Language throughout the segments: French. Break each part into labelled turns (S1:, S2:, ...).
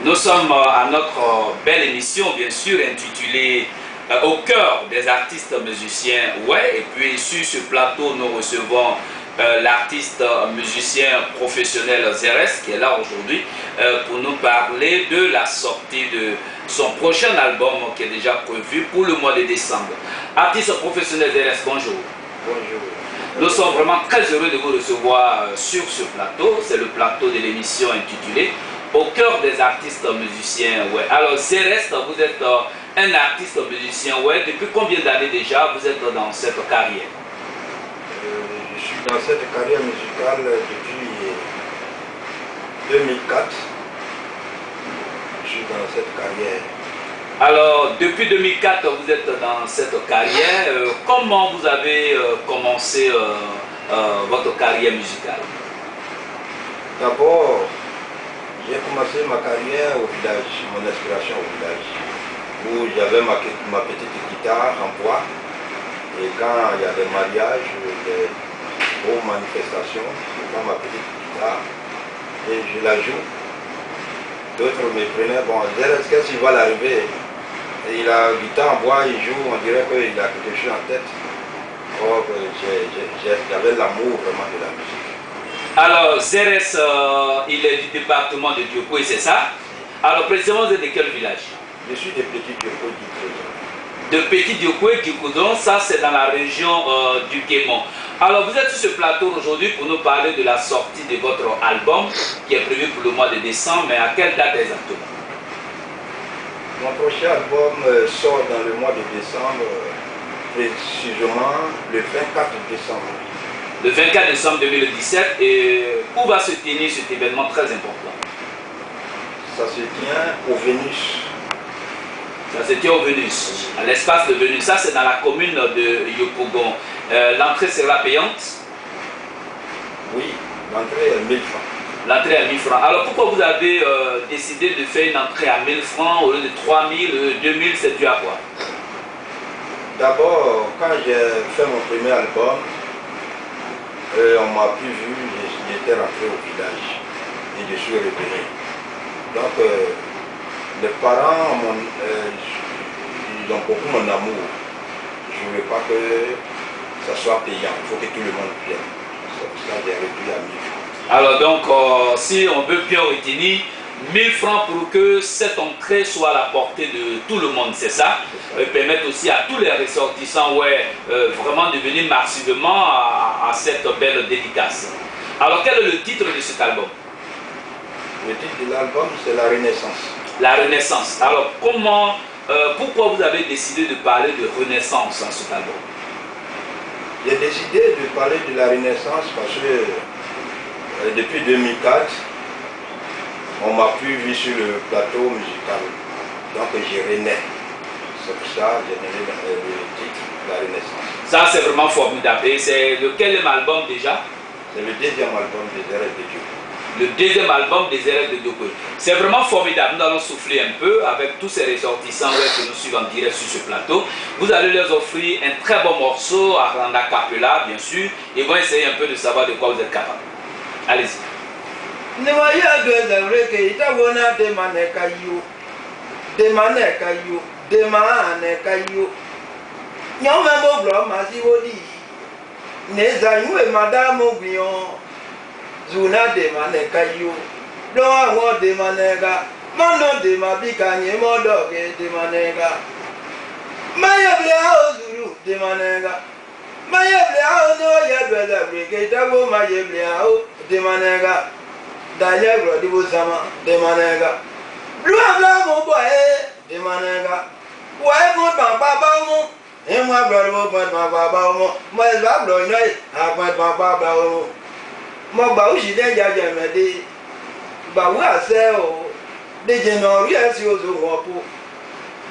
S1: Nous sommes à notre belle émission, bien sûr, intitulée Au cœur des artistes musiciens. Ouais, et puis sur ce plateau, nous recevons l'artiste musicien professionnel Zeres, qui est là aujourd'hui pour nous parler de la sortie de son prochain album qui est déjà prévu pour le mois de décembre. Artiste professionnel Zeres, bonjour.
S2: Bonjour.
S1: Nous sommes vraiment très heureux de vous recevoir sur ce plateau. C'est le plateau de l'émission intitulée Au cœur des artistes musiciens. Ouais. Alors Zeres, vous êtes un artiste musicien. Ouais. Depuis combien d'années déjà vous êtes dans cette carrière?
S2: Je suis dans cette carrière musicale depuis 2004. Je suis dans cette carrière.
S1: Alors, depuis 2004, vous êtes dans cette carrière. Comment vous avez commencé votre carrière musicale?
S2: D'abord, j'ai commencé ma carrière au village, mon inspiration au village, où j'avais ma petite guitare en bois. Et quand il y a des mariages, des grosses manifestations, je prends ma petite guitare et je la joue. D'autres me prenaient, bon, qu'est-ce qui va l'arriver? Il a une guitare en bois, il joue, on dirait qu'il a quelque chose en tête. Or, j'avais l'amour vraiment de la musique.
S1: Alors, Zeres, il est du département de Diopoué, c'est ça? Alors, précisément, vous êtes de quel village?
S2: Je suis de Petit Diopoué du Coudon.
S1: De Petit Diopoué du Coudon, ça c'est dans la région du Guémon. Alors, vous êtes sur ce plateau aujourd'hui pour nous parler de la sortie de votre album qui est prévu pour le mois de décembre, mais à quelle date exactement?
S2: Mon prochain album sort dans le mois de décembre, précisément le 24 décembre.
S1: Le 24 décembre 2017, et où va se tenir cet événement très important?
S2: Ça se tient au Vénus.
S1: Ça se tient au Vénus, à l'espace de Vénus. Ça c'est dans la commune de Yopougon. L'entrée sera payante?
S2: Oui, l'entrée est 1000 francs.
S1: L'entrée à 1000 francs. Alors pourquoi vous avez décidé de faire une entrée à 1000 francs au lieu de 3000, 2000, c'est dû à quoi?
S2: D'abord, quand j'ai fait mon premier album, on m'a plus vu, j'étais rentré au village et je suis revenu. Donc, les parents ils ont beaucoup mon amour. Je ne veux pas que ça soit payant, il faut que tout le monde vienne. C'est pour ça que j'ai réduit à 1000 francs.
S1: Alors donc, si on veut bien retenir, 1000 francs pour que cette entrée soit à la portée de tout le monde, c'est ça? Permettre aussi à tous les ressortissants, ouais, vraiment de venir massivement à cette belle dédicace. Alors quel est le titre de cet album?
S2: Le titre de l'album, c'est La Renaissance.
S1: La Renaissance. Alors pourquoi vous avez décidé de parler de Renaissance dans cet album?
S2: J'ai décidé de parler de la Renaissance parce que depuis 2004, on m'a plus vu sur le plateau musical. Donc je renais. C'est pour ça que j'ai donné le titre La Renaissance.
S1: Ça c'est vraiment formidable. Et c'est lequel album déjà?
S2: C'est le deuxième album des Zeres de Dieu.
S1: Le deuxième album des Zeres de Diopoué. C'est vraiment formidable. Nous allons souffler un peu avec tous ces ressortissants que nous suivons en direct sur ce plateau. Vous allez leur offrir un très bon morceau en a cappella, bien sûr. Ils vont essayer un peu de savoir de quoi vous êtes capable. Allez-y.
S2: Zuna de manekayo, do awo de manega, mano de mabikanye modoge de manega. Maya blao zuru de manega. Maya blao no ya bela brigade wo maya blao de manega. Daya bro di bozama de manega. Blua bla mo boy de manega. Wa mo baba mo. E mo bro mo baba mo. Mo ba bro nyai, a mo baba mo. Mo gba osi de jaje mede gba wo ase o de je no ri esi ozo won po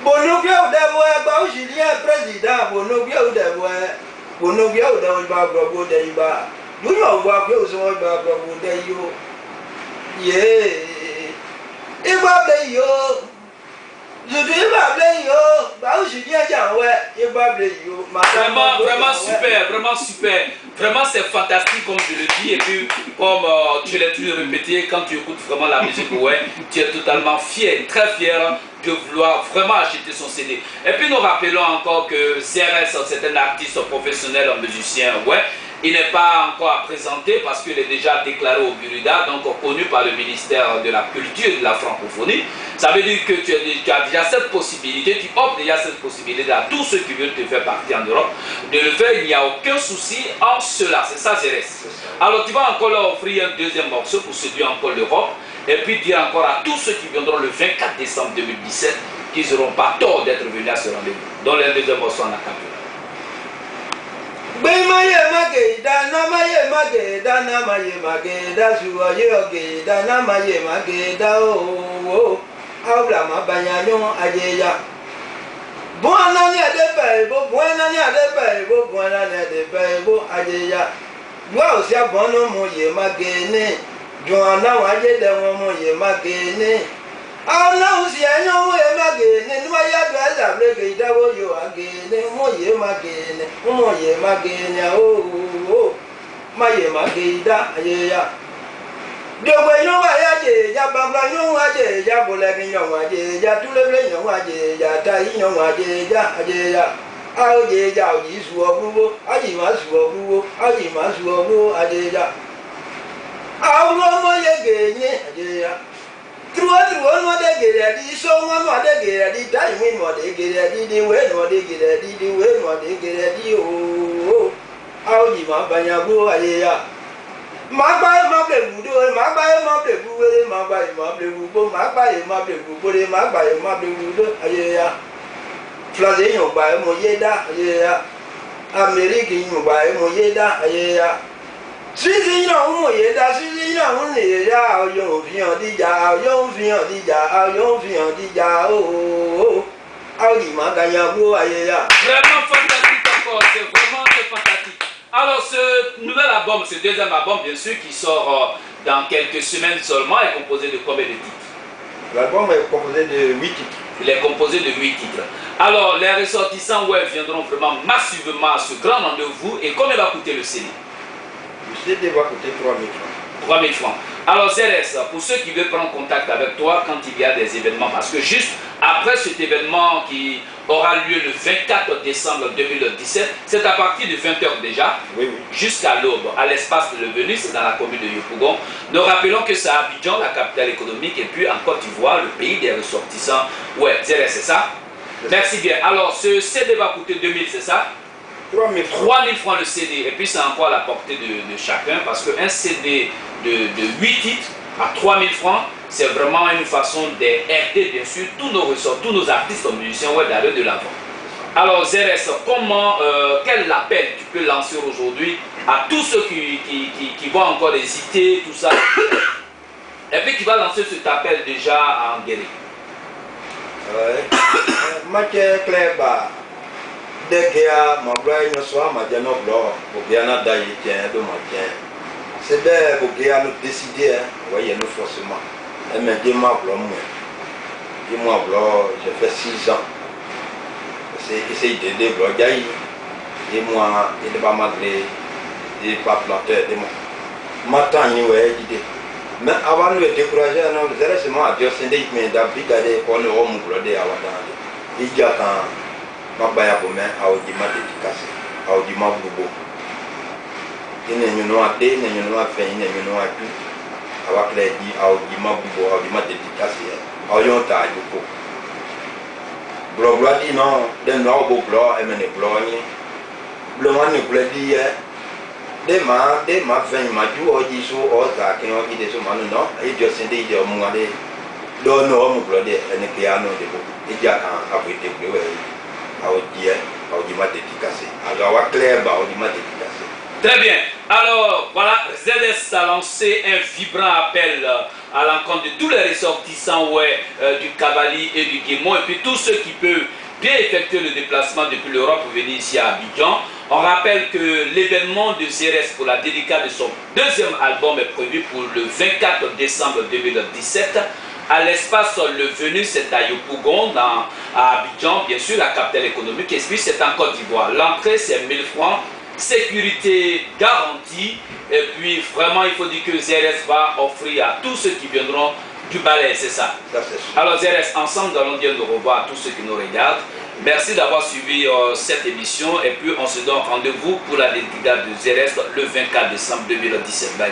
S2: bonu gbe o de wo gba osi ni president bonu gbe o de wo bonu gbe o de wo gba gbo de iba yo yo gba gbe o so gba gbo de yo ye igba de yo
S1: Vraiment super, vraiment super. Vraiment c'est fantastique comme je le dis. Et puis comme tu l'as toujours répété, quand tu écoutes vraiment la musique, ouais, tu es totalement fier, très fier de vouloir vraiment acheter son CD. Et puis nous rappelons encore que CRS, c'est un artiste professionnel, un musicien, ouais. Il n'est pas encore à présenter parce qu'il est déjà déclaré au Burida, donc connu par le ministère de la Culture et de la Francophonie. Ça veut dire que tu as déjà cette possibilité, tu offres déjà cette possibilité à tous ceux qui veulent te faire partir en Europe de le faire. Il n'y a aucun souci en cela, c'est ça, Zérès. Alors tu vas encore leur offrir un deuxième morceau pour séduire encore l'Europe et puis dire encore à tous ceux qui viendront le 24 décembre 2017 qu'ils n'auront pas tort d'être venus à ce rendez-vous. Dans le deuxième morceau en acapella.
S2: Maye mageda na maye mageda na maye mageda suwaye ogeda na maye mageda o abla mabanyanyo ajeya buana ni adepe bo buana ni adepe bo buana ni adepe bo ajeya wa o sia bono mo ye magene joana wa jede won mo ye magene ana usi enyo mo ye magene ni wa ya gba za breke idawo yo agene mo ye magene o maye mageda ayeya dogwe yo wa ya je ya bangla yo wa je ya bolegi yo wa je ya tuleble yo wa je ya tai yo wa je ya ayeya a je ya o ji su obuwo aji ma su obuwo ayeya a wo mo ye genye ayeya Truo no de gere di so no de gere di dai mi no de gere di we no de gere di we no de gere di o aoji ma banya bu ayeya ma gba ble budo ma ble buwe ma ble bubo ma ble bubore ma ble budo ayeya Flaze yo gba mo yeda ayeya America yo gba mo yeda ayeya Sisi na umo yeda sisi na unle ya oyo fiyan dija o ayi maganya bo ayeya.
S1: Vraiment fantastique encore, c'est fantastique. Alors ce nouvel album, ce deuxième album bien sûr qui sort dans quelques semaines seulement est composé de combien de titres?
S2: L'album est composé de 8 titres.
S1: Il est composé de 8 titres. Alors les ressortissants web viendront vraiment massivement à ce grand rendez-vous et combien va coûter le CD?
S2: Le CD va coûter 3 000 francs.
S1: 3 000 francs. Alors Zérès, pour ceux qui veulent prendre contact avec toi quand il y a des événements, parce que juste après cet événement qui aura lieu le 24 décembre 2017, c'est à partir de 20h déjà, jusqu'à l'aube, à l'espace de Levenu, c'est dans la commune de Yopougon. Nous rappelons que c'est à Abidjan, la capitale économique, et puis en Côte d'Ivoire, le pays des ressortissants. Ouais, Zérès, c'est ça? Merci bien. Alors ce CD va coûter 2 000, c'est ça?
S2: 3 000 francs.
S1: 3 000 francs le CD, et puis c'est encore à la portée de chacun, parce qu'un CD de 8 titres à 3 000 francs, c'est vraiment une façon d'aider bien sûr tous nos ressorts, tous nos artistes musiciens d'aller de l'avant. Alors Zérès, comment, quel appel tu peux lancer aujourd'hui à tous ceux qui vont encore hésiter, tout ça, et puis qui va lancer cet appel déjà en guérir?
S2: Matière claire, Dekia, ma braille ne soit ma diano blanc, pour bien d'ailleurs, de ma tienne. C'est bien pour bien nous décider, voyez, nous forcément. Et mais dis-moi blanc, dis-moi blanc, j'ai fait 6 ans. C'est essayer d'aider blanc, dis-moi, il n'est pas malgré, il n'est pas planté, dis-moi. Matin, il y a idée. Mais avant de décourager, nous allons à Dieu, c'est des mais d'abord, on est au Mouglodé à Wadande. Il y a quand. Mabaya bome awdima dédicace awdima bubo ine nyuno ade ne nyuno afen ne nyuno adu awakle di awdima bubo awdima dédicace ayon ta ajuko blogla di non den no bo blo emene blo ni blo man ni blo di de ma fen ma ju oji so o ta ken o ide so manu no e jo sende ide o mu ade do no o mu blo de ene ke ano de bo e ja kan abete blo
S1: Très bien. Alors, voilà, ZS a lancé un vibrant appel à l'encontre de tous les ressortissants du Cavali et du Guémon, et puis tous ceux qui peuvent bien effectuer le déplacement depuis l'Europe pour venir ici à Abidjan. On rappelle que l'événement de ZS pour la dédicace de son deuxième album est prévu pour le 24 décembre 2017 à l'espace Le Venu, c'est à Yopougon, à Abidjan, bien sûr, la capitale économique, et puis c'est en Côte d'Ivoire. L'entrée, c'est 1000 francs, sécurité garantie, et puis vraiment, il faut dire que ZRS va offrir à tous ceux qui viendront du ballet, c'est ça. Alors ZRS, ensemble, nous allons dire au revoir à tous ceux qui nous regardent. Merci d'avoir suivi cette émission, et puis on se donne rendez-vous pour la dédicace de ZRS le 24 décembre 2017. Bye.